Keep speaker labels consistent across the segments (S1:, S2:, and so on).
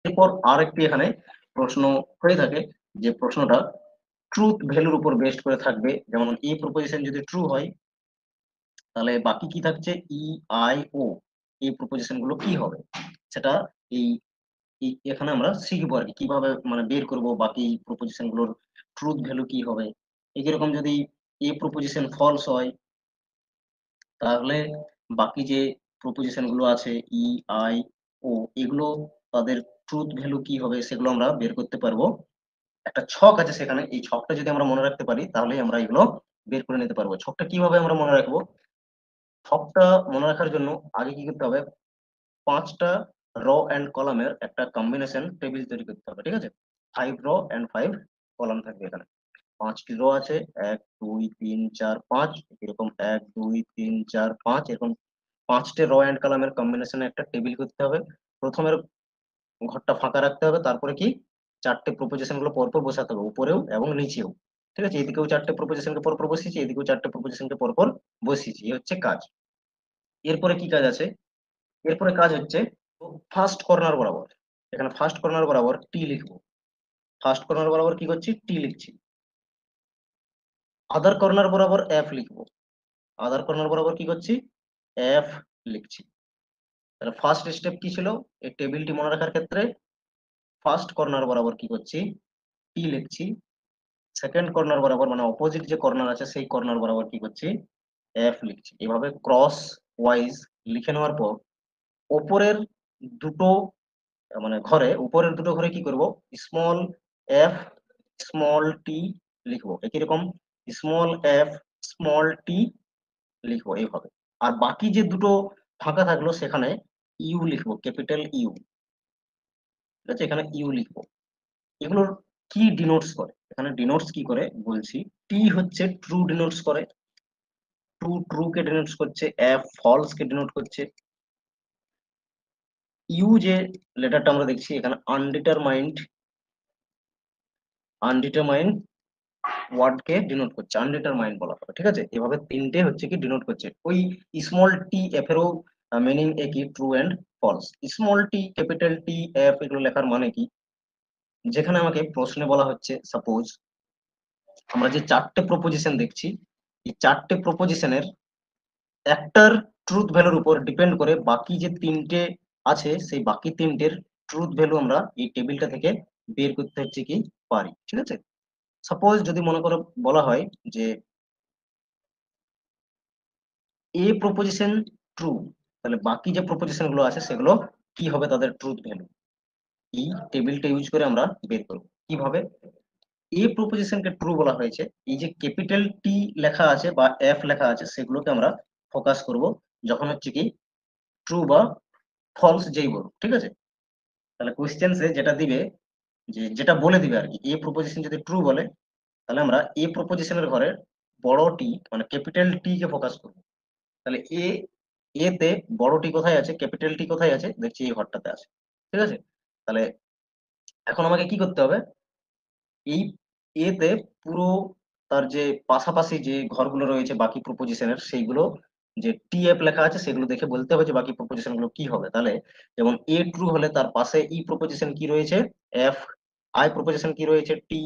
S1: এরপর আরেকটি এখানে প্রশ্ন হয়ে থাকে, যে প্রশ্নটা ট্রুথ ভ্যালুর উপর বেস্ড করে থাকবে। যেমন এই প্রপোজিশন যদি ট্রু হয়, তাহলে বাকি কি থাকছে ই, আই, ও, এই প্রপোজিশন গুলো কি হবে সেটা এই এখানে আমরা শিখবো আর কি, কিভাবে মানে বের করব বাকি প্রপোজিশন গুলোর ট্রুথ ভ্যালু কি হবে। একই রকম যদি এ প্রপোজিশন ফলস হয়, তাহলে বাকি যে প্রপোজিশন গুলো আছে ই, আই, ও, এগুলো তাদের ট্রুথ ভ্যালু কি হবে সেগুলো আমরা বের করতে পারবো। একটা ছক আছে সেখানে, এই ছকটা যদি আমরা মনে রাখতে পারি তাহলেই আমরা এগুলো বের করে নিতে পারবো। ছকটা কিভাবে আমরা মনে রাখবো? ছকটা মনে রাখার জন্য আগে কি করতে হবে, 5টা রো এন্ড কলামের একটা কম্বিনেশন টেবিল তৈরি করতে হবে, ঠিক আছে? 5 রো এন্ড 5 কলাম থাকবে এখানে। 5টি রো আছে, 1 2 3 4 5, এরকম 1 2 3 4 5, এরকম 5টে রো এন্ড কলামের কম্বিনেশনে একটা টেবিল করতে হবে। প্রথমের ঘরটা ফাঁকা রাখতে হবে, তারপরে কি 4টে প্রপোজিশন গুলো পরপর বসাতে হবে, উপরেও এবং নিচেও। ঠিক আছে, এদিকেও 4টে প্রপোজিশনকে পরপর বসিয়েছি, এদিকেও 4টে প্রপোজিশনকে পরপর বসিয়েছি, এই হচ্ছে কাজ। এরপরে কি কাজ আছে? এরপরে কাজ হচ্ছে ফার্স্ট কর্নার বরাবর, এখানে ফার্স্ট কর্নার বরাবর টি লিখবো। ফার্স্ট কর্নার বরাবর কি করছি, টি লিখছি। আদার কর্নার বরাবর এফ লিখবো। আদার কর্নার বরাবর কি করছি, এফ লিখছি। তাহলে ফার্স্ট স্টেপ কি ছিল, এই টেবিলটি মনে রাখার ক্ষেত্রে ফার্স্ট কর্নার বরাবর কি করছি, টি লিখছি। সেকেন্ড কর্নার বরাবর মানে অপোজিট যে কর্নার আছে সেই কর্নার বরাবর কি করছি, এফ লিখছি। এভাবে ক্রস ওয়াইজ লিখে নেওয়ার পর ওপরের দুটো মানে ঘরে, উপরের দুটো ঘরে কি করব, স্মল এফ স্মল টি লিখবো। একই রকম স্মল এফ স্মল টি লিখবো এইভাবে। আর বাকি যে দুটো ফাঁকা থাকলো সেখানে ইউ লিখবো, ক্যাপিটাল ইউ। ঠিক আছে, এখানে ইউ লিখবো। এগুলোর কি ডিনোটস করে, এখানে ডিনোটস কি করে বলছি। টি হচ্ছে ট্রু ডিনোটস করে, ট্রু ট্রু কে ডিনোটস করছে, এফ ফলস কে ডিনোট করছে। ইউ যে লেটারটা আমরা দেখছি এখানে আনডিটারমাইন্ড, আনডিটারমাইন্ড ওয়ার্ড কে ডিনোট করছে, আনডিটারমাইন্ড বলা হবে। ঠিক আছে, এভাবে তিনটে হচ্ছে কি ডিনোট করছে। ওই স্মল টি এফ এরও মিনিং একই, true and false. Small T capital T F এগুলো লেখার মানে কি, যেখানে আমাকে প্রশ্নে বলা হচ্ছে সাপোজ আমরা যে 4টে প্রপোজিশন দেখছি, এই 4টে প্রপোজিশনের একটার ট্রুথ ভ্যালুর উপর ডিপেন্ড করে বাকি যে তিনটে আছে সেই বাকি তিনটের ট্রুথ ভ্যালু আমরা এই টেবিলটা থেকে বের করতে হচ্ছে কি পারি। ঠিক আছে, সাপোজ যদি মনে করো বলা হয় যে এ প্রপোজিশন ট্রু, তাহলে বাকি যে প্রপোজিশন গুলো আছে সেগুলো কি হবে তাদের ট্রুথ ভ্যালু, এই টেবিলটা ইউজ করে আমরা বের করব। কিভাবে, এ প্রপোজিশনকে ট্রু বলা হয়েছে, এই যে ক্যাপিটাল টি লেখা আছে বা এফ লেখা আছে সেগুলোকে আমরা ফোকাস করব যখন হচ্ছে কি ট্রু বা ফলস যেই বলুক। ঠিক আছে, তাহলে কোশ্চেন্সে যেটা দিবে, যে যেটা বলে দিবে আর কি, এ প্রপোজিশন যদি ট্রু বলে তাহলে আমরা এ প্রপোজিশনের ঘরে বড় টি মানে ক্যাপিটাল টি কে ফোকাস করব। তাহলে এতে বড় টি কোথায় আছে, ক্যাপিটাল টি কোথায় আছে, দেখছি এই ঘরটাতে আছে। ঠিক আছে, তাহলে এখন আমাকে কি করতে হবে, এই এতে পুরো তার যে পাশাপাশি যে ঘরগুলো রয়েছে বাকি প্রপোজিশনের সেইগুলো যে টিএফ লেখা আছে সেগুলো দেখে বলতে হবে যে বাকি প্রপোজিশন গুলো কি হবে। তাহলে যেমন এ ট্রু হলে তার পাশে ই প্রপোজিশন কি রয়েছে, এফ, আই প্রপোজিশন কি রয়েছে, টি,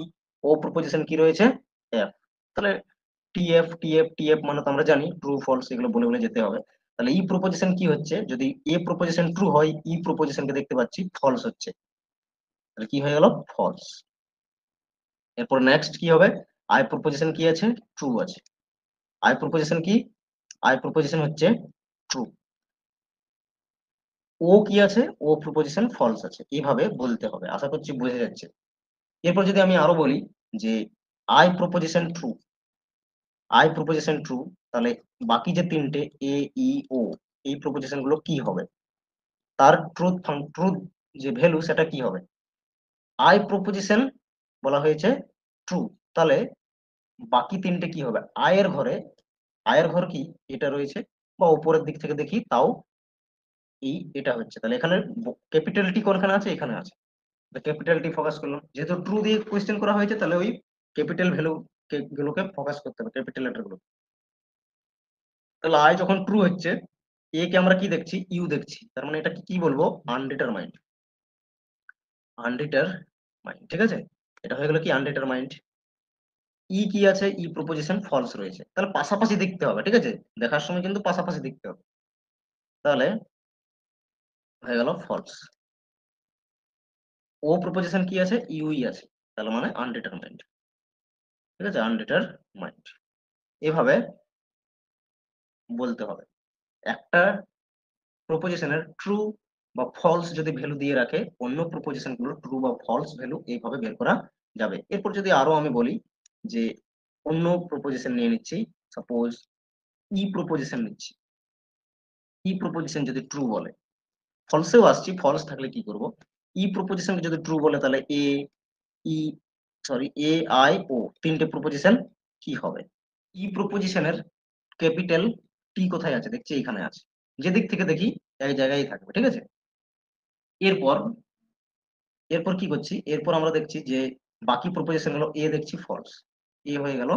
S1: ও প্রপোজিশন কি রয়েছে, এফ। তাহলে টিএফ টিএফ টিএফ মানে তো আমরা জানি ট্রু ফলস, এগুলো বলে বলে যেতে হবে। তাহলে ই প্রপোজিশন কি হচ্ছে, যদি এ প্রপোজিশন ট্রু হয় ই প্রপোজিশনকে দেখতে পাচ্ছি ফলস হচ্ছে, তাহলে কি হয়ে গেল, ফলস। এরপর নেক্সট কি হবে, আই প্রপোজিশন কি আছে, ট্রু আছে। আই প্রপোজিশন কি, আই প্রপোজিশন হচ্ছে ট্রু। ও কি আছে, ও প্রপোজিশন ফলস আছে। এইভাবে বলতে হবে, আশা করছি বুঝে যাচ্ছে। এরপর যদি আমি আরো বলি যে I proposition true, I proposition true, তাহলে বাকি যে তিনটে এ, ই, ও, এই প্রপোজিশন গুলো কি হবে, তার ট্রুথ ট্রুথ যে ভ্যালু সেটা কি হবে। আই প্রপোজিশন বলা হয়েছে ট্রু, তাহলে বাকি তিনটে কি হবে, আয়ের ঘরে, আয়ের ঘর কি এটা রয়েছে, বা উপরের দিক থেকে দেখি তাও এই এটা হচ্ছে। তাহলে এখানে ক্যাপিটাল টি কোনখানে আছে, এখানে আছে। ক্যাপিটাল টি ফোকাস করলাম, যেহেতু ট্রু দিয়ে কোয়েশ্চেন করা হয়েছে তাহলে ওই ক্যাপিটাল ভ্যালু গুলোকে ফোকাস করতে হবে, ক্যাপিটাল লেটার গুলো। তাহলে আই যখন ট্রু হচ্ছে, এ কে আমরা কি দেখছি, ইউ দেখছি, তার মানে এটা কি কি বলবো, আনডিটারমাইন্ড। আনডিটারমাইন্ড, ঠিক আছে। এটা হয়ে গেল কি আনডিটারমাইন্ড। ই কি আছে, ই প্রপোজিশন ফলস রয়েছে, তাহলে পাশাপাশি দেখতে হবে, ঠিক আছে, দেখার সময় কিন্তু পাশাপাশি দেখতে হবে। তাহলে হয়ে গেল ফলস। ও প্রপোজিশন কি আছে, ইউই আছে, তাহলে মানে আনডিটারমাইন্ড, ঠিক আছে, আনডিটারমাইন্ড। এভাবে বলতে হবে। একটা প্রপোজিশনের ট্রু বা ফলস যদি ভ্যালু দিয়ে রাখে, অন্য প্রপোজিশন গুলো ট্রু বা ফলস ভ্যালু এইভাবে বের করা যাবে। এরপর যদি আরো আমি বলি যে অন্য প্রপোজিশন নিয়ে নিচ্ছি, সাপোজ ই প্রপোজিশন নিচ্ছি। ই প্রপোজিশন যদি ট্রু বলে, ফলসেও আসছি, ফলস থাকলে কি করব, ই প্রপোজিশনকে যদি ট্রু বলে তাহলে ই এ আই ও তিনটে প্রপোজিশন কি হবে। ই প্রপোজিশনের ক্যাপিটাল টি কোথায় আছে, দেখছি এখানে আছে, যেদিক থেকে দেখি এক জায়গায় থাকবে, ঠিক আছে। এরপর এরপর কি করছি, এরপর আমরা দেখছি যে বাকি প্রপোজিশন গুলো, এ দেখছি ফলস, এ হয়ে গেল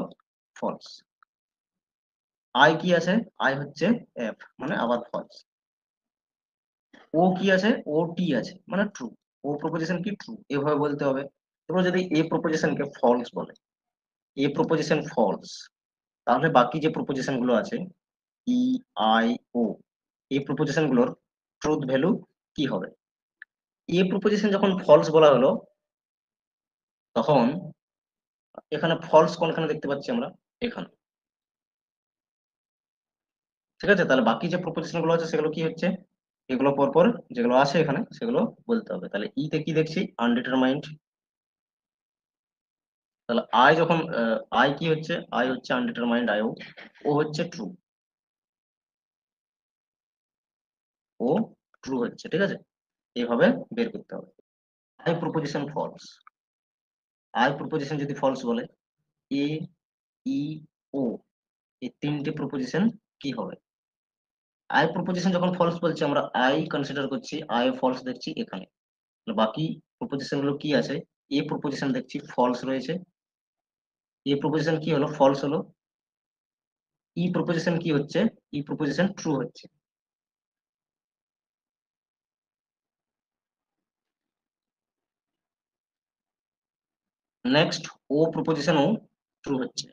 S1: ফলস। আই কি আছে, আই হচ্ছে এফ, মানে আবার ফলস। ও কি আছে, ও টি আছে, মানে ট্রু, ও প্রপোজিশন কি ট্রু, এভাবে বলতে হবে। এবার যদি এ প্রপোজিশন কে ফলস বলে, এ প্রপোজিশন ফলস, তাহলে বাকি যে প্রপোজিশন গুলো আছে ই আই ও, এই প্রপোজিশন গুলোর ট্রুথ ভ্যালু কি হবে। এ প্রপোজিশন যখন ফলস বলা হলো, তখন এখানে ফলস কোনখানে দেখতে পাচ্ছি আমরা, এখানে, ঠিক আছে। তাহলে বাকি যে প্রপোজিশন গুলো আছে সেগুলো কি হচ্ছে, এগুলো পরপর যেগুলো আছে এখানে সেগুলো বলতে হবে। তাহলে ই তে কি দেখছি, আনডিটারমাইন্ড। তাহলে আই যখন আই কি হচ্ছে, আই হচ্ছে আনডিটারমাইন্ড, আই ও হচ্ছে ট্রু, ও ট্রু হচ্ছে, ঠিক আছে। এইভাবে বের করতে হবে। I proposition false, I proposition যদি ফলস বলে, এ ই ও এই তিনটে প্রপোজিশন কি হবে। আই প্রপোজিশন যখন ফলস বলছি, আমরা আই কনসিডার করছি, আই ফলস দেখছি এখানে, তাহলে বাকি প্রপোজিশন গুলো কি আছে, এ প্রপোজিশন দেখছি ফলস রয়েছে, এ প্রপোজিশন কি হলো, ফলস হলো। ই প্রপোজিশন কি হচ্ছে, ই প্রপোজিশন ট্রু হচ্ছে। নেক্সট ও প্রপোজিশনও ট্রু হচ্ছে।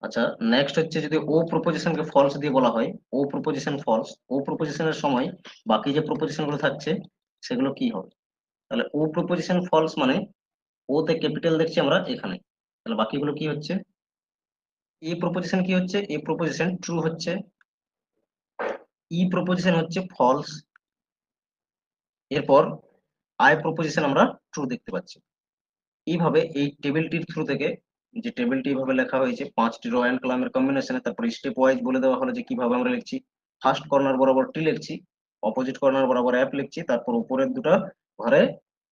S1: আচ্ছা, নেক্সট হচ্ছে যদি ও প্রপোজিশনকে ফলস দিয়ে বলা হয়, ও প্রপোজিশন ফলস, ও প্রপোজিশনের সময় বাকি যে প্রপোজিশন গুলো থাকছে সেগুলো কি হবে। তাহলে ও প্রপোজিশন ফলস মানে ও তে ক্যাপিটাল দেখছি আমরা এখানে, তাহলে বাকিগুলো কি হচ্ছে, এ প্রপোজিশন কি হচ্ছে, এ প্রপোজিশন ট্রু হচ্ছে, ই প্রপোজিশন হচ্ছে ফলস, এরপর আই প্রপোজিশন আমরা ট্রু দেখতে পাচ্ছি। এইভাবে এই টেবিলটির থ্রু থেকে, যে টেবিলটি এইভাবে লেখা হয়েছে 5টি রো এন্ড কলামের কম্বিনেশনে, তারপর স্টেপ ওয়াইজ বলে দেওয়া হলো যে কিভাবে আমরা লিখছি। ফার্স্ট কর্নার বরাবর টি লিখছি, অপোজিট কর্নার বরাবর এফ লিখছি, তারপর উপরের দুটো ঘরে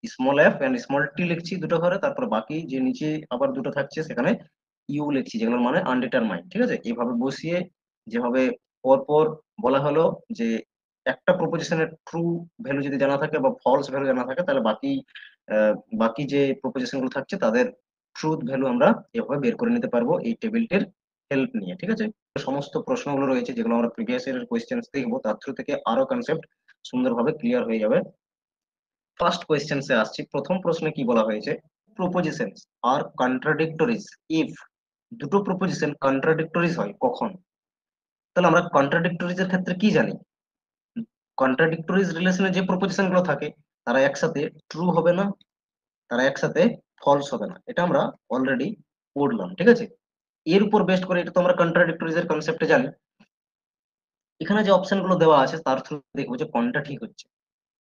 S1: small F and small tea লিখছি দুটো ঘরে, তারপর বাকি যে নিচে আবার দুটো থাকছে সেখানে ইউ লিখছি, যেগুলোর মানে আনডিটারমাইন্ড, ঠিক আছে। এইভাবে বসিয়ে যেভাবে পরপর বলা হলো যে একটা প্রপোজিশনের ট্রু ভ্যালু যদি জানা থাকে বা ফলস ভ্যালু জানা থাকে, তাহলে আহ, বাকি যে প্রপোজিশন গুলো থাকছে তাদের ট্রুথ ভ্যালু আমরা এভাবে বের করে নিতে পারবো এই টেবিলটির হেল্প নিয়ে, ঠিক আছে। সমস্ত প্রশ্নগুলো রয়েছে যেগুলো আমরা প্রিভিয়াস ইয়ারের কোয়েশ্চেন দেখবো, তার থ্রু থেকে আরো কনসেপ্ট সুন্দরভাবে ক্লিয়ার হয়ে যাবে। ফার্স্ট কোয়েশ্চেন্সে আসছি, প্রথম প্রশ্নে কি বলা হয়েছে, প্রপোজিশনস আর কন্ট্রাডিক্টরিজ ইফ, দুটো প্রপোজিশন কন্ট্রাডিক্টরিজ হয় কখন। তাহলে আমরা কন্ট্রাডিক্টরিজ এর ক্ষেত্রে কি জানি, কন্ট্রাডিক্টরিজ রিলেশনে যে প্রপোজিশন গুলো থাকে তারা একসাথে ট্রু হবে না, তারা একসাথে ফলস হবে না, এটা আমরা অলরেডি পড়লাম, ঠিক আছে। এর উপর বেস্ট করে, এটা তো আমরা কন্ট্রাডিক্টরিজ এর কনসেপ্টে জানি, এখানে যে অপশন গুলো দেওয়া আছে তার থ্রু দেখবো যে কোনটা ঠিক হচ্ছে।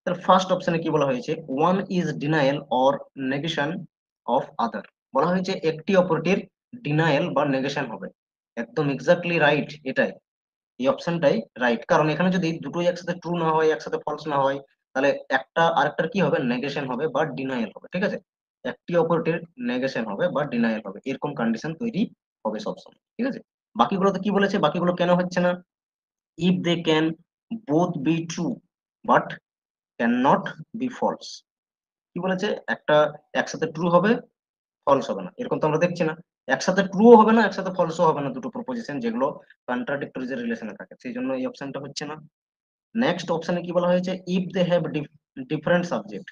S1: তাহলে ফার্স্ট অপশনে কি বলা হয়েছে, one is denial or negation of other, বলা হয়েছে একটি অপরটির ডিনায়াল বা নেগেশন হবে, একদম এক্স্যাক্টলি রাইট এটাই, এই অপশনটাই রাইট। কারণ এখানে যদি দুটোই একসাথে ট্রু না হয়, একসাথে ফলস না হয়, তাহলে একটা আরেকটার কি হবে, নেগেশন হবে বা ডিনায়াল হবে, ঠিক আছে। একটি অপরটির নেগেশন হবে বা ডিনায়াল হবে, এরকম কন্ডিশন তৈরি হবে সবসময়, ঠিক আছে। বাকিগুলোতে কি বলেছে, বাকিগুলো কেন হচ্ছে না, if they can both be true but can not be false, কি বলেছে, একটা একসাথে ট্রু হবে ফলস হবে না, এরকম তো আমরা দেখছি না। একসাথে ট্রু হবে না, একসাথে ফলসও হবে না, দুটো প্রপোজিশন যেগুলো কন্ট্রাডিক্টরি রিলেশনে থাকে, সেই জন্য এই অপশনটা হচ্ছে না। নেক্সট অপশনে কি বলা হয়েছে, if they have different subject.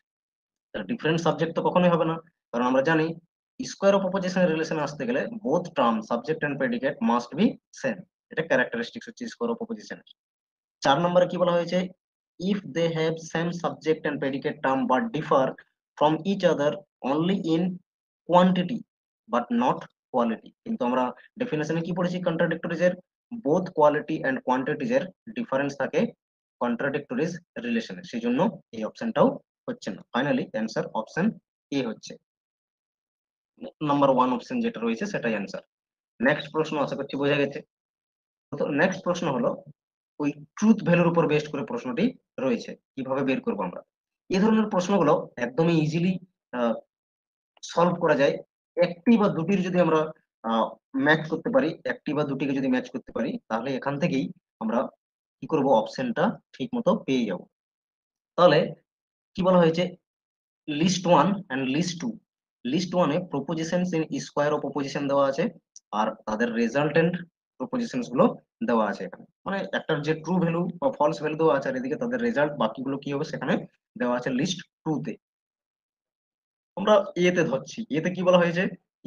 S1: Different subject তো কখনোই হবে না, কারণ আমরা জানি স্কোয়ার অফ অপোজিশনের রিলেশনে আসতে গেলে both term subject and predicate must be same. এটা ক্যারেক্টারিস্টিক্স হচ্ছে স্কোয়ার অফ অপোজিশন। 4 নম্বরে কি বলা হয়েছে, if they have same subject and predicate term but differ from each other only in quantity but not quality. কিন্তু আমরা ডেফিনেশনে কি পড়েছি কন্ট্রাডিক্টরিজ এর, বোথ কোয়ালিটি এন্ড কোয়ান্টিটিজ এর ডিফারেন্স থাকে কন্ট্রাডিক্টরিজ রিলেশনে, সেই জন্য এই অপশনটাও হচ্ছে না। ফাইনালি অ্যান্সার অপশন এ হচ্ছে, নাম্বার 1 অপশন যেটা রয়েছে সেটাই অ্যান্সার। নেক্সট প্রশ্ন আশা করছি বোঝা গেছে। তো নেক্সট প্রশ্ন হলো, ওই ট্রুথ ভ্যালুর উপর বেস্ট করে প্রশ্নটি রয়েছে, কিভাবে বের করবো আমরা। এই ধরনের প্রশ্নগুলো একদমই ইজিলি সলভ করা যায়। একটি বা দুটির যদি আমরা ম্যাচ করতে পারি, একটি বা দুটিকে যদি ম্যাচ করতে পারি, তাহলে এখান থেকেই আমরা কি করব, অপশনটা ঠিক মতো পেয়ে যাব। তাহলে কি বলা হয়েছে, list one and list two. List ওয়ানে propositions in square of opposition দেওয়া আছে, আর তাদের রেজাল্টেন্ট প্রপোজিশনস গুলো দেওয়া আছে এখানে। মানে একটার যে ট্রু ভ্যালু বা ফলস ভ্যালু দেওয়া আছে, আর এদিকে তাদের রেজাল্ট বাকিগুলো কি হবে সেখানে দেওয়া আছে লিস্ট টু তে। আমরা এ তে ধরছি, এতে কি বলা হয়েছে,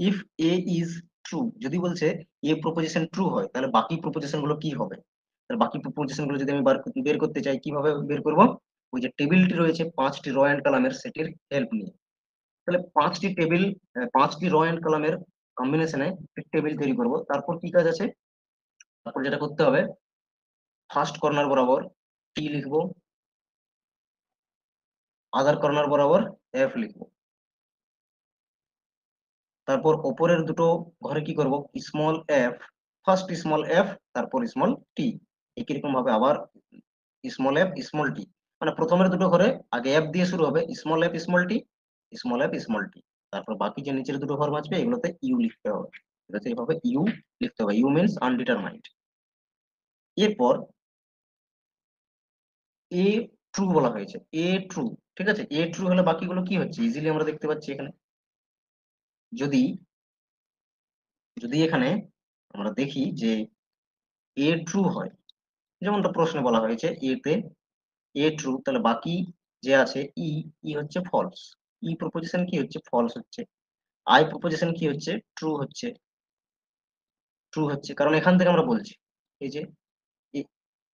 S1: ইফ এ ইজ ট্রু, যদি বলছে এ প্রপোজিশন ট্রু হয়, তাহলে বাকি প্রপোজিশন গুলো কি হবে। তাহলে বাকি প্রপোজিশন গুলো যদি আমি বের করতে চাই, কিভাবে বের করব, ওই যে টেবিলটি রয়েছে 5টি র এন্ড কলামের, সেটির হেল্প নিয়ে। তাহলে 5টি টেবিল, 5টি র এন্ড কলামের কম্বিনেশনে টেবিল তৈরি করব। তারপর কি কাজ আছে, তারপর যেটা করতে হবে, ফার্স্ট কর্নার বরাবর টি লিখবো, আদার কর্নার বরাবর এফ লিখবো। তারপর ওপরের দুটো ঘরে কি করব, small F, first small F, তারপর স্মল টি। একই রকম ভাবে আবার স্মল এফ স্মল টি, মানে প্রথমের দুটো ঘরে আগে এফ দিয়ে শুরু হবে, small F small tea, small F small tea. তারপর বাকি যে নিচের দুটো ঘর বাঁচবে এগুলোতে ইউ লিখতে হবে। ঠিক আছে, এইভাবে ইউ লিখতে হবে, ইউ মিনস আনডিটারমাইন্ড। এরপর এ ট্রু বলা হয়েছে, এ ট্রু। ঠিক আছে, এ ট্রু হলে বাকিগুলো কি হচ্ছে ইজিলি আমরা দেখতে পাচ্ছি এখানে। যদি যদি এখানে আমরা দেখি যে এ ট্রু হয়, যেমনটা প্রশ্নে বলা হয়েছে এ তে এ ট্রু, তাহলে বাকি যে আছে ই, ই হচ্ছে ফলস, ই প্রপোজিশন কি হচ্ছে ফলস হচ্ছে, আই প্রপোজিশন কি হচ্ছে ট্রু হচ্ছে, ট্রু হচ্ছে, কারণ এখান থেকে আমরা বলছি এই যে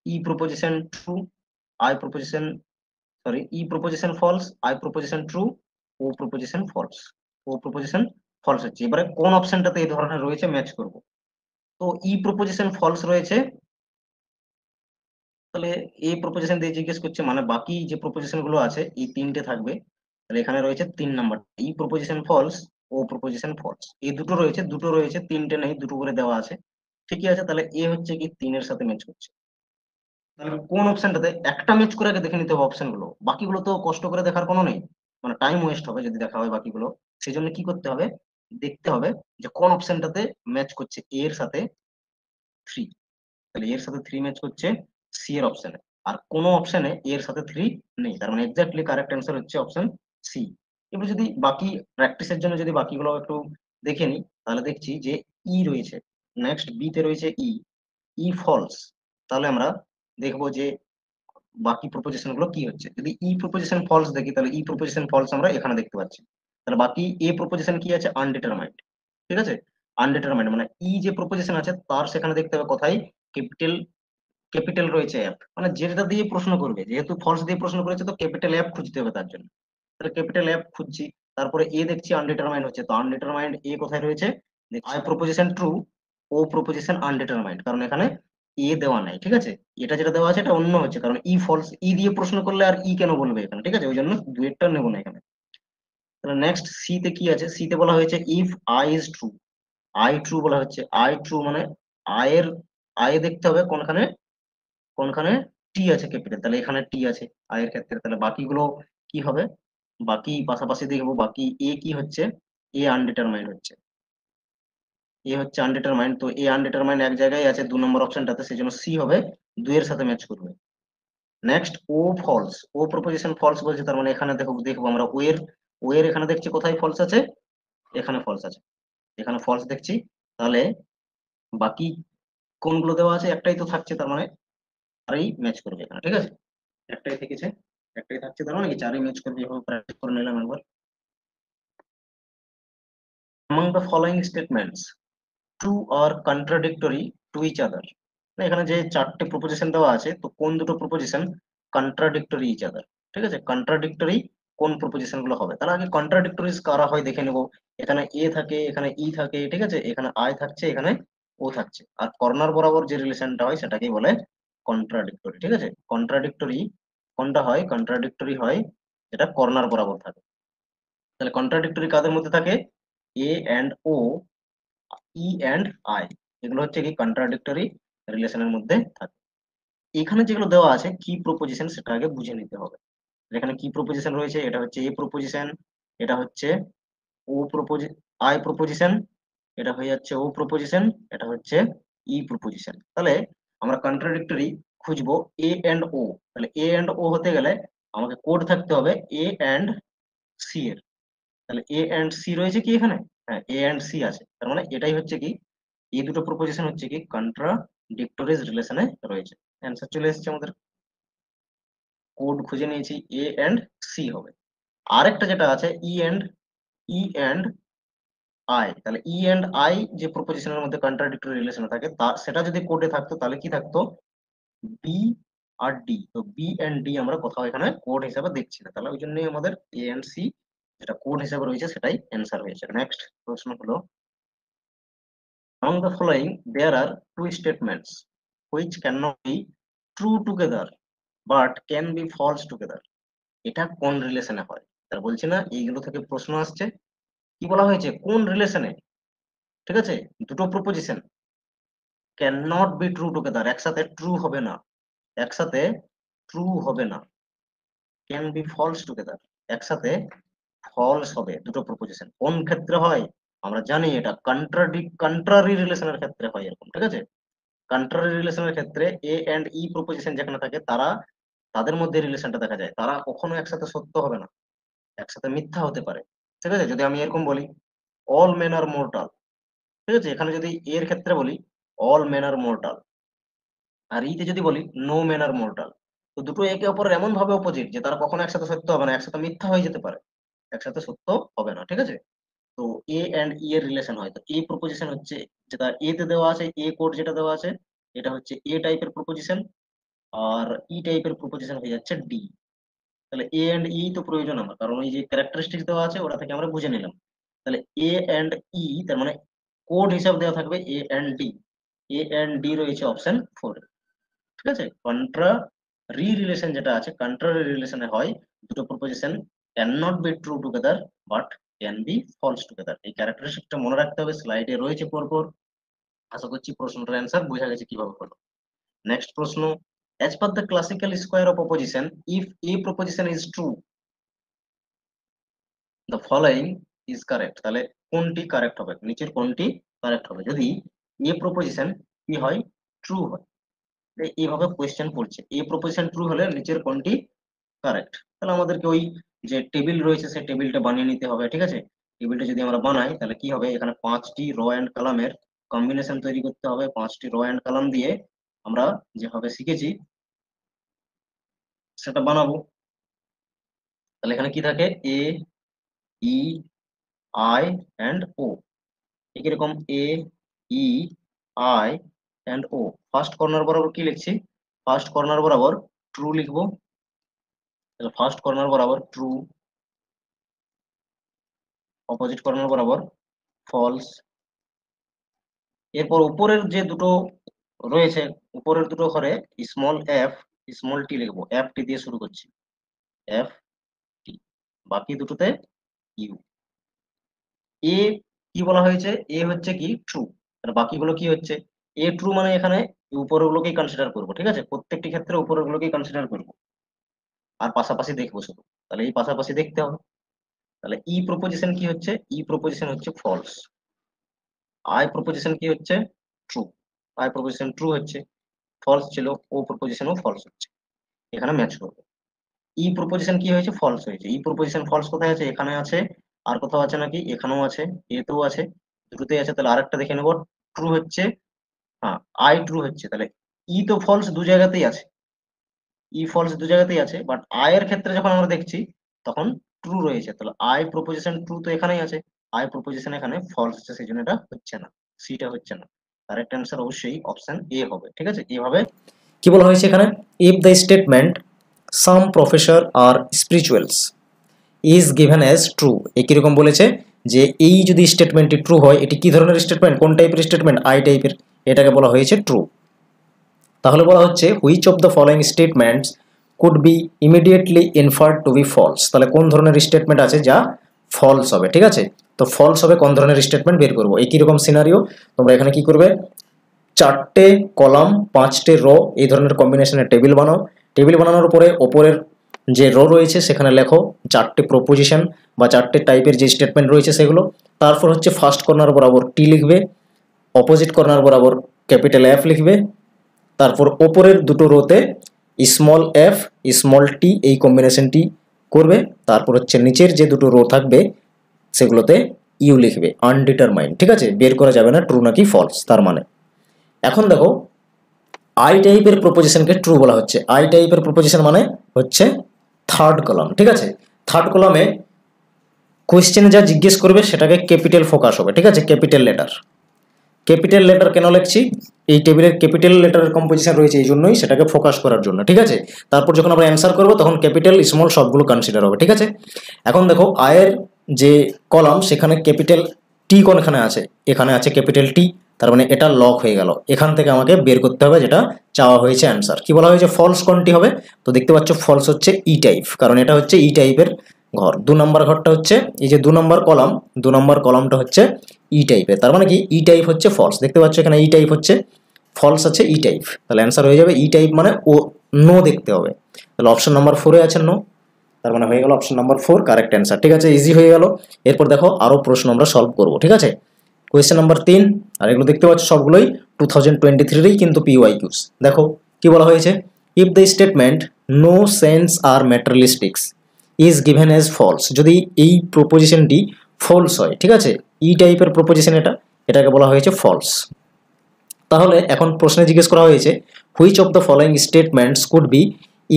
S1: E proposition true, I proposition, sorry, E proposition false, I proposition true, O proposition false, O proposition false হচ্ছে। এবারে কোন অপশনটাতে এই ধরনের রয়েছে ম্যাচ করব। তো ই প্রপোজিশন ফলস রয়েছে, তাহলে এই প্রপোজিশন দিয়ে জিজ্ঞেস করছে, মানে বাকি যে প্রপোজিশন গুলো আছে এই তিনটে থাকবে। তাহলে এখানে রয়েছে 3 নাম্বার, ই proposition false, O proposition false, এই দুটো রয়েছে, দুটো রয়েছে, তিনটে নেই, দুটো করে দেওয়া আছে। ঠিকই আছে, তাহলে এ হচ্ছে কি 3-এর সাথে ম্যাচ করছে। তাহলে কোন অপশনটাতে একটা ম্যাচ করে আগে দেখে নিতে হবে অপশন গুলো, বাকিগুলো তো কষ্ট করে দেখার কোনো নেই, মানে টাইম ওয়েস্ট হবে যদি দেখা হয় বাকিগুলো। সেই জন্য কি করতে হবে, দেখতে হবে যে কোন অপশনটাতে ম্যাচ করছে এ এর সাথে 3। তাহলে এর সাথে 3 ম্যাচ করছে সি এর অপশনে, আর কোন অপশনে এর সাথে 3 নেই, তার মানে এক্স্যাক্টলি কারেক্ট অ্যান্সার হচ্ছে অপশন সি। এবার যদি বাকি প্র্যাকটিসের জন্য যদি বাকিগুলো একটু দেখে নিই, তাহলে দেখছি যে ই রয়েছে, নেক্সট বি তে রয়েছে ই, ই ফলস। তাহলে আমরা দেখবো যে বাকি প্রপোজিশন গুলো কি হচ্ছে। যদি ই প্রপোজিশন ফলস দেখি, তাহলে ই প্রপোজিশন ফলস আমরা এখানে দেখতে পাচ্ছি। তাহলে বাকি এ প্রপোজিশন কি আছে, আনডিটারমাইন্ড। ঠিক আছে, আনডিটারমাইন্ড মানে ই যে প্রপোজিশন আছে তার সেখানে দেখতে হবে কোথায় ক্যাপিটাল, ক্যাপিটাল রয়েছে এফ, মানে যেটা দিয়ে প্রশ্ন করবে, যেহেতু ফলস দিয়ে প্রশ্ন করেছে তো ক্যাপিটাল এফ খুঁজতে হবে তার জন্য। তাহলে ক্যাপিটাল এফ খুঁজছি, তারপরে এ দেখছি আনডিটারমাইন্ড হচ্ছে, তো আনডিটারমাইন্ড এ কোথায় রয়েছে, I proposition true, O proposition undetermined, কারণ এখানে এ দেওয়া নাই। ঠিক আছে, এটা যেটা দেওয়া আছে এটা অন্য হচ্ছে, কারণ ই ফলস, ই দিয়ে প্রশ্ন করলে আর ই কেন বলবে এখানে। ঠিক আছে, ওই জন্য দুয়েরটা নেবো না এখানে। তাহলে নেক্সট সি তে কি আছে, সি তে বলা হয়েছে if I is true, I true বলা হচ্ছে, আই ট্রু মানে আয়ের, আয়ে দেখতে হবে কোনখানে, কোনখানে টি আছে ক্যাপিটাল, তাহলে এখানে টি আছে আয়ের ক্ষেত্রে। তাহলে বাকিগুলো কি হবে, বাকি পাশাপাশি দেখবো, বাকি এ কি হচ্ছে, এ আনডিটারমাইন্ড হচ্ছে, এ হচ্ছে আনডিটারমাইন্ড, তো এ আনডিটারমাইন্ড এক জায়গায় আছে 2 নম্বর অপশনটাতে, সেই জন্য সি হবে, দুইয়ের সাথে ম্যাচ করবে। নেক্সট ও ফলস, ও প্রপোজিশন ফলস বলছে, তার মানে এখানে দেখো, দেখবো আমরা ও এর এখানে দেখছি কোথায় ফলস আছে, এখানে ফলস আছে, এখানে ফলস দেখছি। তাহলে বাকি কোনগুলো দেওয়া আছে, একটাই তো থাকছে, তার মানে আরই ম্যাচ করবে এখানে। ঠিক আছে, একটাই থেকেছে, একটাই থাকছে, তার মানে কি 4 ইমেজ করে যেভাবে প্র্যাকটিস করে নিলাম একবার। among the following statements true or contradictory to each other, না এখানে যে চারটে প্রপোজিশন দেওয়া আছে, তো কোন দুটো প্রপোজিশন কন্ট্রাডিক্টরি ইচ আদার, ঠিক আছে, কন্ট্রাডিক্টরি কোন প্রপোজিশন গুলো হবে, তাহলে আগে কন্ট্রাডিক্টরিজ কারা হয় দেখে নেবো। এখানে এ থাকে, এখানে ই থাকে, ঠিক আছে, এখানে আই থাকছে, এখানে ও থাকছে, আর কর্নার বরাবর যে রিলেশনটা হয় সেটাকেই বলে কন্ট্রাডিক্টরি, ঠিক আছে। কন্ট্রাডিক্টরি কোনটা হয়, কন্ট্রাডিক্টরি হয় যেটা কর্নার বরাবর থাকে। তাহলে কন্ট্রাডিক্টরি কাদের মধ্যে থাকে, A and O, E and I, এগুলো হচ্ছে কি কন্ট্রাডিক্টরি রিলেশনের মধ্যে থাকে। এখানে যেগুলো দেওয়া আছে কি প্রপোজিশন সেটা আগে বুঝে নিতে হবে। যেখানে কি প্রপোজিশন রয়েছে, এটা হচ্ছে এ প্রপোজিশন, এটা হচ্ছে ও আই প্রপোজিশন, এটা হয়ে যাচ্ছে ও প্রপোজিশন, এটা হচ্ছে ই প্রপোজিশন। তাহলে আমরা কন্ট্রাডিক্টরি খুঁজবো এ এন্ড ও, তাহলে এ এন্ড ও হতে গেলে আমাকে কোড থাকতে হবে এ এন্ড সি এর। তাহলে এ এন্ড সি রয়েছে কি এখানে, হ্যাঁ এ এন্ড সি আছে, তার মানে এটাই হচ্ছে কি, এই দুটো প্রপোজিশন হচ্ছে কি কন্ট্রাডিক্টরিজ রিলেশনে রয়েছে। অ্যান্সার চলে এসেছে আমাদের, কোড খুঁজে নিয়েছি, এ এন্ড সি হবে। আরেকটা যেটা আছে ই এন্ড আই, তাহলে ই এন্ড আই যে প্রপোজিশনের মধ্যে কন্ট্রাডিক্টরি রিলেশনে থাকে তা সেটা যদি কোডে থাকতো তাহলে কি থাকতো, বি আর ডি, তো বি এন্ড ডি আমরা কোথাও এখানে কোড হিসাবে দেখছি না, তাহলে ওই জন্যই আমাদের এ এন্ড সি যেটা কোড হিসাবে রয়েছে সেটাই অ্যান্সার হয়েছে। নেক্সট প্রশ্ন হলো, among the following there are two statements which cannot be true together but can be false together, এটা কোন রিলেশনে হয়, তার বলছি না এইগুলো থেকে প্রশ্ন আসছে। কি বলা হয়েছে, কোন রিলেশনে, ঠিক আছে, দুটো proposition can not be true together, একসাথে ট্রু হবে না, একসাথে ট্রু হবে না, ক্যান বি ফলস টুগেদার, একসাথে ফলস হবে দুটো প্রপোজিশন, কোন ক্ষেত্রে হয় আমরা জানি, এটা কন্ট্রারি রিলেশনের ক্ষেত্রে হয় এরকম, ঠিক আছে। কন্ট্রারি রিলেশনের ক্ষেত্রে এ এন্ড ই প্রপোজিশন যেখানে থাকে তারা, তাদের মধ্যে রিলেশনটা দেখা যায়, তারা কখনো একসাথে সত্য হবে না, একসাথে মিথ্যা হতে পারে, ঠিক আছে। যদি আমি এরকম বলি অল মেন আর মর্টাল, ঠিক আছে, এখানে যদি এর ক্ষেত্রে বলি অল মেন আর মর্টাল, আর ইতে যদি বলি নো মেন আর মর্টাল, তো দুটো একে অপরের এমন ভাবে অপোজিট যে তারা কখনো একসাথে সত্য হবে না, একসাথে মিথ্যা হয়ে যেতে পারে, একসাথে সত্য হবে না, ঠিক আছে। তো এ এন্ড ই এর রিলেশন হয়, তো এ প্রপোজিশন হচ্ছে যেটা এ তে দেওয়া আছে, এ কোড যেটা দেওয়া আছে এটা হচ্ছে এ টাইপের প্রপোজিশন, আর ই টাইপের প্রপোজিশন হয়ে যাচ্ছে ডি। তাহলে এ এন্ড ই তো প্রয়োজন আমার, কারণ ওই যে ক্যারেক্টারিস্টিক্স দেওয়া আছে ওটা থেকে আমরা বুঝে নিলাম। তাহলে এ এন্ড ই তার মানে কোড হিসাব দেওয়া থাকবে A and D, A and D রয়েছে অপশন 4, ঠিক আছে। রিলেশন যেটা আছে, কন্ট্রারি রিলেশনে হয় দুটো proposition can not be true together but can be false together, এই ক্যারেক্টারিস্টিকটা মনে রাখতে হবে, স্লাইডে রয়েছে পরপর। আশা করছি প্রশ্নটার অ্যান্সার বোঝা গেছে কিভাবে হলো। নেক্সট প্রশ্ন, as per the classical square of opposition if a proposition is true the following is correct, তাহলে কোনটি কারেক্ট হবে, নিচের কোনটি কারেক্ট হবে যদি এ প্রপোজিশন কি হয়, ট্রু হয়। এইভাবে কোয়েশ্চেন পড়ছে, এ প্রপোজিশন ট্রু হলে নিচের কোনটি কারেক্ট, তাহলে আমাদেরকে ওই যে টেবিল রয়েছে সেই টেবিলটা বানিয়ে নিতে হবে, ঠিক আছে। টেবিলটা যদি আমরা বানাই তাহলে কি হবে, এখানে 5টি রো এন্ড কলামের কম্বিনেশন তৈরি করতে হবে, 5টি রো এন্ড কলাম দিয়ে আমরা যেভাবে শিখেছি সেটা বানাবো। তাহলে এখানে কি থাকে, এ ই আই এন্ড ও, একই রকম A E I and O, first corner বরাবর কি লিখছি, ফার্স্ট কর্নার বরাবর ট্রু লিখবো, তাহলে ফার্স্ট কর্নার বরাবর ট্রু, অপোজিট কর্নার বরাবর ফলস। এরপর উপরের যে দুটো রয়েছে, উপরের দুটো ঘরে স্মল এফ স্মল টি লিখবো, এফ টি দিয়ে শুরু করছি, এফ টি, বাকি দুটোতে ইউ। এ কি বলা হয়েছে, এ হচ্ছে কি ট্রু, আর বাকিগুলো কি হচ্ছে, এ ট্রু মানে এখানে উপরের গুলোকেই কনসিডার করবো, ঠিক আছে, প্রত্যেকটি ক্ষেত্রে উপরের গুলোকেই কনসিডার করবো, আর পাশাপাশি দেখবো শুধু, তাহলে এই পাশাপাশি দেখতে হবে। তাহলে ই প্রপোজিশন কি হচ্ছে, ই প্রপোজিশন হচ্ছে ফলস, আই প্রপোজিশন কি হচ্ছে ট্রু, আই প্রপোজিশন ট্রু হচ্ছে, ফলস ছিল, ও প্রপোজিশনও ফলস হচ্ছে, এখানে ম্যাচ করবে। ই প্রপোজিশন কি হয়েছে, ফলস হয়েছে, ই প্রপোজিশন ফলস কোথায় আছে, এখানে আছে, আর কোথাও আছে নাকি, এখানেও আছে, এতেও আছে, দুটোতেই আছে, তাহলে আরেকটা দেখে নেবো, ট্রু হচ্ছে, হ্যাঁ আই ট্রু হচ্ছে, তাহলে ই তো ফলস দু জায়গাতেই আছে, ই ফলস দু জায়গাতেই আছে, বাট আই এর ক্ষেত্রে যখন আমরা দেখছি তখন ট্রু রয়েছে, তাহলে আই প্রপোজিশন ট্রু তো এখানেই আছে, আই প্রপোজিশন এখানে ফলস আছে, সেই জন্য এটা হচ্ছে না, সিটা হচ্ছে না। কারেক্ট অ্যান্সার অবশ্যই অপশন এ হবে। ঠিক আছে, এভাবে কি বলা হয়েছে এখানে, if the statement some professor are spirituals is given as true, একই রকম বলেছে যে এই যদি স্টেটমেন্টটি ট্রু হয়, এটি কি ধরনের স্টেটমেন্ট, কোন টাইপের স্টেটমেন্ট, আই টাইপের, এটাকে বলা হয়েছে ট্রু। তাহলে বলা হচ্ছে which of the following statements could be immediately inferred to be false, তাহলে কোন ধরনের স্টেটমেন্ট আছে যা ফলস হবে। ঠিক আছে, তো ফলস হবে কোন ধরনের স্টেটমেন্ট বের করবো, একই রকম সিনারিও। তোমরা এখানে কি করবে, 4টে কলাম 5টে রো এই ধরনের কম্বিনেশনের টেবিল বানাও। টেবিল বানানোর পরে ওপরের যে রো রয়েছে সেখানে লেখো 4টে প্রপোজিশন বা 4টে টাইপের যে স্টেটমেন্ট রয়েছে সেগুলো। তারপর হচ্ছে ফার্স্ট কর্নার বরাবর টি লিখবে, অপোজিট কর্নার বরাবর ক্যাপিটাল এফ লিখবে, তারপর ওপরের দুটো রোতে স্মল এফ স্মল টি এই কম্বিনেশনটি করবে। তারপর হচ্ছে নিচের যে দুটো রো থাকবে সেগুলোতে ইউ লিখবে, আনডিটারমাইন্ড। ঠিক আছে, বের করা যাবে না ট্রু নাকি ফলস তার মানে। এখন দেখো আই টাইপের প্রপোজিশনকে ট্রু বলা হচ্ছে, আই টাইপের প্রপোজিশন মানে হচ্ছে থার্ড কলাম। ঠিক আছে, থার্ড কলামে কোয়েশ্চেনে যা জিজ্ঞেস করবে সেটাকে ক্যাপিটাল ফোকাস হবে। ঠিক আছে, ক্যাপিটাল লেটার, ক্যাপিটাল লেটার কেন লিখছি, এই টেবিলের ক্যাপিটাল লেটারের কম্পোজিশন রয়েছে এই জন্যই, সেটাকে ফোকাস করার জন্য। ঠিক আছে, তারপর যখন আমরা অ্যান্সার করবো তখন ক্যাপিটাল স্মল সবগুলো কনসিডার হবে। ঠিক আছে, এখন দেখো আয়ের যে কলাম সেখানে ক্যাপিটাল টি কোনখানে আছে, এখানে আছে ক্যাপিটাল টি, তার মানে এটা লক হয়ে গেল। এখান থেকে আমাকে বের করতে হবে যেটা চাওয়া হয়েছে অ্যান্সার। কি বলা হয়েছে, ফলস কোনটি হবে, তো দেখতে পাচ্ছ ফলস হচ্ছে ই টাইপ, কারণ এটা হচ্ছে ই টাইপের ঘর। 2 নম্বর ঘরটা হচ্ছে এই যে 2 নম্বর কলাম, 2 নম্বর কলামটা হচ্ছে ই টাইপের, তার মানে কি ই টাইপ হচ্ছে ফলস। দেখতে পাচ্ছ এখানে ই টাইপ হচ্ছে ফলস আছে ই টাইপ, তাহলে অ্যান্সার হয়ে যাবে ই টাইপ মানে ও নো দেখতে হবে, তাহলে অপশন নাম্বার 4 আছে নো, তার মানে হয়ে গেল অপশন নাম্বার 4 কারেক্ট অ্যান্সার। ঠিক আছে, ইজি হয়ে গেল। এরপর দেখো আরো প্রশ্ন আমরা সলভ করব। ঠিক আছে, কোয়েশ্চেন নাম্বার 3, আর এগুলো দেখতে পাচ্ছ সবগুলোই 2023 কিন্তু পিওয়াইকিউস। দেখো কি বলা হয়েছে, if the statement no sense are materialistics is given as false, যদি এই প্রপোজিশনটি ফলস হয়। ঠিক আছে, ই টাইপের প্রপোজিশন এটাকে বলা হয়েছে ফলস। তাহলে এখন প্রশ্নে জিজ্ঞেস করা হয়েছে which of the following statements could be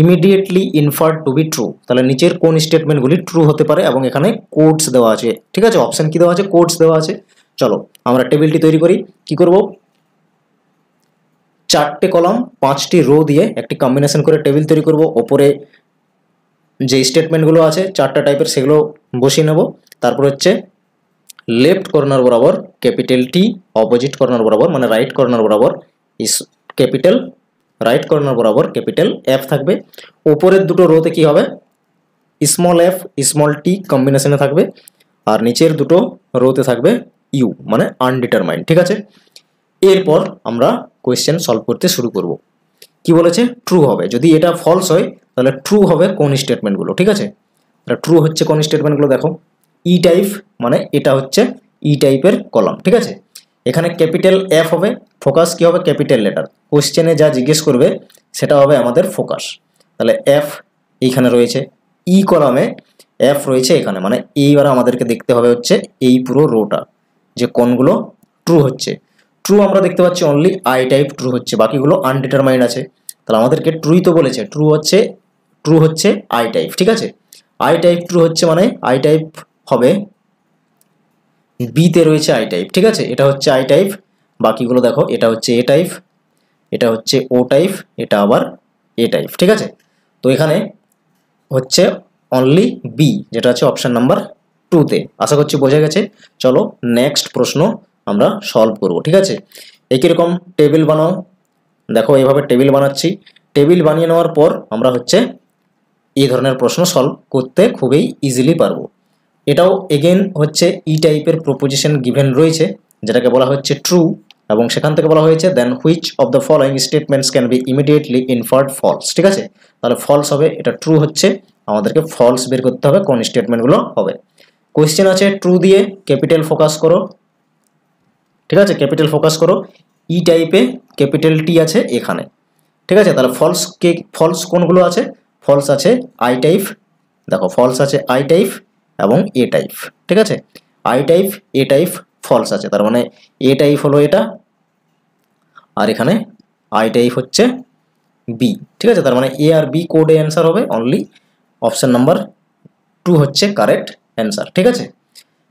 S1: immediately inferred to be true, তাহলে নিচের কোন স্টেটমেন্টগুলি ট্রু হতে পারে, এবং এখানে কোডস দেওয়া আছে। ঠিক আছে, অপশন কি দেওয়া আছে, কোডস দেওয়া আছে। চলো আমরা টেবিলটি তৈরি করি। কি করব, 4টে কলাম 5টি রো দিয়ে একটি কম্বিনেশন করে টেবিল তৈরি করব। ওপরে যে স্টেটমেন্টগুলো আছে 4টা টাইপের সেগুলো বসিয়ে নেব। তারপর হচ্ছে লেফট কর্নার বরাবর ক্যাপিটাল টি, অপোজিট কর্নার বরাবর মানে রাইট কর্নার বরাবর ইস ক্যাপিটাল, রাইট কর্নার বরাবর ক্যাপিটাল এফ থাকবে। ওপরের দুটো রোতে কি হবে, স্মল এফ স্মল টি কম্বিনেশনে থাকবে, আর নিচের দুটো রোতে থাকবে ইউ মানে আনডিটারমাইন্ড। ঠিক আছে, এরপর আমরা কোয়েশ্চেন সলভ করতে শুরু করব। কি বলেছে, ট্রু হবে, যদি এটা ফলস হয় তাহলে ট্রু হবে কোন স্টেটমেন্টগুলো। ঠিক আছে, তাহলে ট্রু হচ্ছে কোন স্টেটমেন্টগুলো দেখো, ই টাইপ মানে এটা হচ্ছে ই টাইপের কলাম। ঠিক আছে, এখানে ক্যাপিটাল এফ হবে, ফোকাস কি হবে ক্যাপিটাল লেটার, কোশ্চেনে যা জিজ্ঞেস করবে সেটা হবে আমাদের ফোকাস, তাহলে এফ এইখানে রয়েছে, ই কলামে এফ রয়েছে এখানে, মানে এইবার আমাদেরকে দেখতে হবে হচ্ছে এই পুরো রোটা যে কোনগুলো ট্রু হচ্ছে। ট্রু আমরা দেখতে পাচ্ছি অনলি আই টাইপ ট্রু হচ্ছে, বাকিগুলো আনডিটারমাইন্ড আছে, তাহলে আমাদেরকে ট্রুই তো বলেছে, ট্রু হচ্ছে আই টাইপ। ঠিক আছে, আই টাইপ ট্রু হচ্ছে মানে আই টাইপ হবে বিতে রয়েছে আই টাইপ। ঠিক আছে, এটা হচ্ছে আই টাইপ, বাকিগুলো দেখো এটা হচ্ছে এ টাইপ, এটা হচ্ছে ও টাইপ, এটা আবার এ টাইপ। ঠিক আছে, তো এখানে হচ্ছে অনলি বি যেটা আছে অপশন নাম্বার 2তে। আশা করছি বোঝা গেছে। চলো নেক্সট প্রশ্ন আমরা সলভ করব। ঠিক আছে, একই রকম টেবিল বানাও, দেখো এইভাবে টেবিল বানাচ্ছি। টেবিল বানিয়ে নেওয়ার পর আমরা হচ্ছে এই ধরনের প্রশ্ন সলভ করতে খুবই ইজিলি পারবো। এটাও এগেন হচ্ছে ই টাইপের প্রপোজিশন গিভেন রয়েছে যেটাকে বলা হচ্ছে ট্রু, এবং সেখান থেকে বলা হয়েছে then which of the following statements can be immediately inferred false. ঠিক আছে, তাহলে ফলস হবে, এটা ট্রু হচ্ছে, আমাদেরকে ফলস বের করতে হবে কোন স্টেটমেন্টগুলো হবে। কোয়েশ্চেন আছে ট্রু দিয়ে ক্যাপিটাল ফোকাস করো। ঠিক আছে, ক্যাপিটাল ফোকাস করো, ই টাইপে ক্যাপিটাল টি আছে এখানে। ঠিক আছে, তাহলে ফলস কোনগুলো আছে, ফলস আছে আই টাইপ, দেখো ফলস আছে আই টাইপ এবং এ টাইপ। ঠিক আছে, I type A type false আছে, তার মানে এ টাইপ হলো এটা, আর এখানে আই টাইপ হচ্ছে বি, ঠিক আছে। তার মানে এ আর বি কোডে অ্যান্সার হবে, অনলি অপশন নাম্বার 2 হচ্ছে কারেক্ট অ্যান্সার, ঠিক আছে।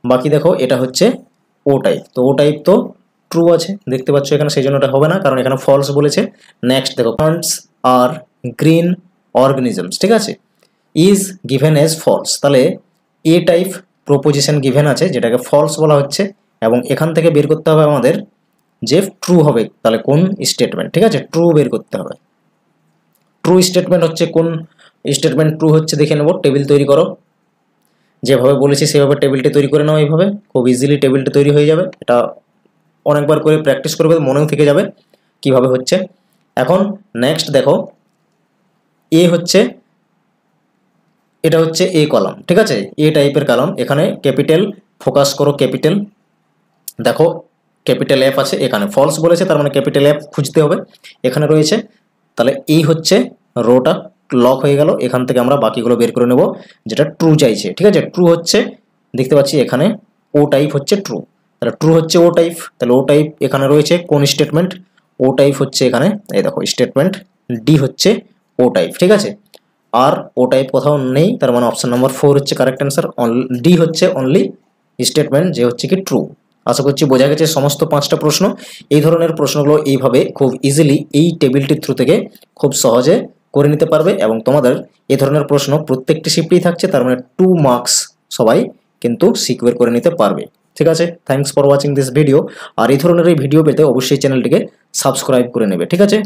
S1: বাকি দেখো এটা হচ্ছে ও টাইপ, তো ও টাইপ তো ট্রু আছে দেখতে পাচ্ছ এখানে, সেই জন্য এটা হবে না, কারণ এখানে ফলস বলেছে। নেক্সট দেখো প্লান্টস আর গ্রিন অর্গানিজমস, ঠিক আছে, ইজ গিভেন এজ ফলস, তাহলে এ টাইপ প্রপোজিশন গিভেন আছে যেটাকে ফলস বলা হচ্ছে, এবং এখান থেকে বের করতে হবে আমাদের যে ট্রু হবে, তাহলে কোন স্টেটমেন্ট, ঠিক আছে, ট্রু বের করতে হবে। ট্রু স্টেটমেন্ট হচ্ছে কোন স্টেটমেন্ট ট্রু হচ্ছে দেখে নেব। টেবিল তৈরি করো, যেভাবে বলেছি সেভাবে টেবিলটি তৈরি করে নাও, এইভাবে খুব ইজিলি টেবিলটা তৈরি হয়ে যাবে। এটা অনেকবার করে প্র্যাকটিস করবে, মনেও থেকে যাবে কিভাবে হচ্ছে। এখন নেক্সট দেখো, এ হচ্ছে, এটা হচ্ছে এ কলাম, ঠিক আছে, এ টাইপের কলাম। এখানে ক্যাপিটাল, ফোকাস করো ক্যাপিটাল, দেখো ক্যাপিটাল এফ আছে এখানে, ফলস বলেছে তার মানে ক্যাপিটাল এফ খুঁজতে হবে, এখানে রয়েছে। তাহলে এই হচ্ছে রোটা লক হয়ে গেল, এখান থেকে আমরা বাকিগুলো বের করে নেব যেটা ট্রু চাইছে, ঠিক আছে। ট্রু হচ্ছে, দেখতে পাচ্ছি এখানে ও টাইপ হচ্ছে ট্রু, তাহলে ট্রু হচ্ছে ও টাইপ, তাহলে ও টাইপ এখানে রয়েছে কোন স্টেটমেন্ট, ও টাইপ হচ্ছে এখানে, এই দেখো স্টেটমেন্ট ডি হচ্ছে ও টাইপ, ঠিক আছে। আর ও টাইপ কোথাও নেই, তার মানে অপশন নাম্বার 4 হচ্ছে কারেক্ট অ্যান্সার, ডি হচ্ছে অনলি স্টেটমেন্ট যে হচ্ছে কি ট্রু। আশা করছি বোঝা গেছে সমস্ত 5টা প্রশ্ন। এই ধরনের প্রশ্নগুলো এইভাবে খুব ইজিলি এই টেবিলটির থ্রু থেকে খুব সহজে করে নিতে পারবে, এবং তোমাদের এই ধরনের প্রশ্ন প্রত্যেকটি শিফটেই থাকছে, তার মানে 2 মার্কস সবাই কিন্তু সিকিউর করে নিতে পারবে, ঠিক আছে। Thanks for watching this video. আর এই ধরনের এই ভিডিও পেতে অবশ্যই চ্যানেলটিকে সাবস্ক্রাইব করে নেবে, ঠিক আছে।